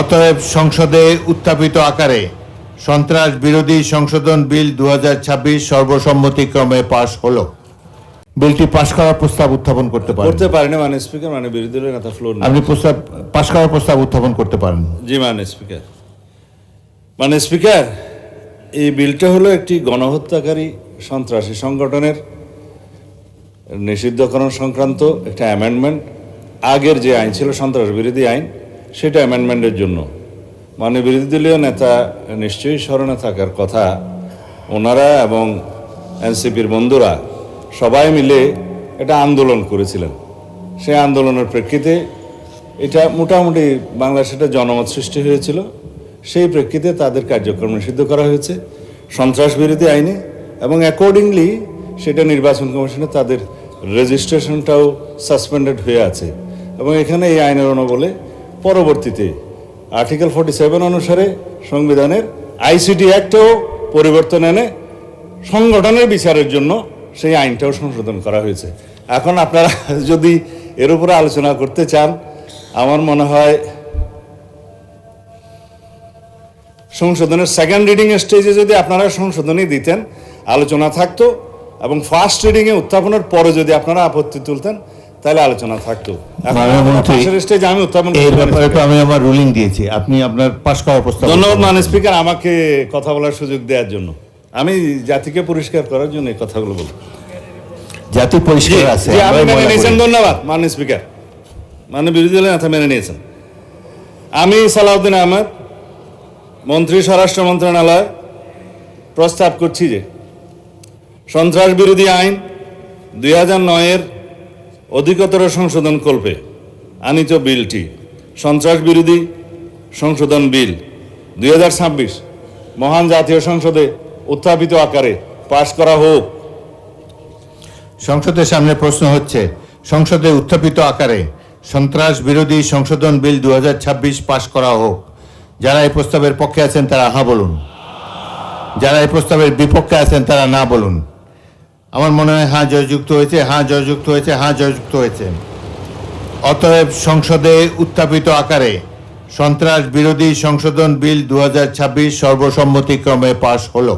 অতএব সংসদে উত্থাপিত আকারে সন্ত্রাস বিরোধী সংশোধন বিল 2026 সর্বসম্মতিক্রমে পাশ হলো। বিলটি পাশ করার প্রস্তাব উত্থাপন করতে পারেন। করতে পারেনি মাননীয় স্পিকার, মানে বিরোধী দলের নেতা ফ্লোর আপনি প্রস্তাব পাশ করার প্রস্তাব উত্থাপন করতে পারেন। জি মাননীয় স্পিকার। মাননীয় স্পিকার, এই বিলটা হলো একটি গণহত্যাকারী সন্ত্রাসী সংগঠনের নিষিদ্ধকরণ সংক্রান্ত একটা অ্যামেন্ডমেন্ট। আগের যে আইন ছিল সন্ত্রাস বিরোধী আইন, সেটা অ্যামেন্ডমেন্টের জন্য মাননীয় বিরোধী দলীয় নেতা নিশ্চয়ই স্মরণে থাকার কথা, ওনারা এবং এনসিপির বন্ধুরা সবাই মিলে এটা আন্দোলন করেছিলেন। সেই আন্দোলনের প্রেক্ষিতে এটা মোটামুটি বাংলাদেশে একটা জনমত সৃষ্টি হয়েছিল। সেই প্রেক্ষিতে তাদের কার্যক্রম নিষিদ্ধ করা হয়েছে সন্ত্রাস বিরোধী আইনে, এবং অ্যাকর্ডিংলি সেটা নির্বাচন কমিশনে তাদের রেজিস্ট্রেশনটাও সাসপেন্ডেড হয়ে আছে। এবং এখানে এই আইনের অনুবলে পরবর্তীতে আর্টিকেল 47 অনুসারে সংবিধানের আইসিটি অ্যাক্টেও পরিবর্তন এনে সংগঠনের বিচারের জন্য সেই আইনটাও সংশোধন করা হয়েছে। এখন আপনারা যদি এর উপরে আলোচনা করতে চান, আমার মনে হয় সংশোধনের সেকেন্ড রিডিং স্টেজে যদি আপনারা সংশোধনী দিতেন, আলোচনা থাকতো, এবং ফার্স্ট রিডিংয়ে উত্থাপনের পরে যদি আপনারা আপত্তি তুলতেন, তাহলে আলোচনা থাকতো। স্টেজে আমি উত্থাপন আমি আমার রুলিং দিয়েছি, আপনি আপনার পাশ করার প্রস্তাব। ধন্যবাদ মাননীয় স্পিকার আমাকে কথা বলার সুযোগ দেওয়ার জন্য। আমি জাতিকে পরিষ্কার করার জন্য এই কথাগুলো বলি। জাতি পরিষ্কার আছে, আপনি মেনে নিয়েছেন, ধন্যবাদ মাননীয় স্পিকার। মাননীয় বিরোধী দলের নেতা মেনে নিয়েছেন। আমি সালাউদ্দিন আহমেদ, মন্ত্রী স্বরাষ্ট্র মন্ত্রণালয়, প্রস্তাব করছি যে সন্ত্রাস বিরোধী আইন 2009-এর অধিকতর সংশোধন কল্পে আনিত বিলটি সন্ত্রাস বিরোধী সংশোধন বিল 2026 মহান জাতীয় সংসদে উত্থাপিত আকারে পাশ করা হোক। সংসদের সামনে প্রশ্ন হচ্ছে, সংসদে উত্থাপিত আকারে সন্ত্রাস বিরোধী সংশোধন বিল 2026 পাশ করা হোক। যারা এই প্রস্তাবের পক্ষে আছেন তারা হ্যাঁ বলুন, যারা এই প্রস্তাবের বিপক্ষে আছেন তারা না বলুন। আমার মনে হয় হ্যাঁ জয়যুক্ত হয়েছে, হ্যাঁ জয়যুক্ত হয়েছে, হ্যাঁ জয়যুক্ত হয়েছে। অতএব সংসদে উত্থাপিত আকারে সন্ত্রাস বিরোধী সংশোধন বিল 2026 সর্বসম্মতিক্রমে পাশ হলো।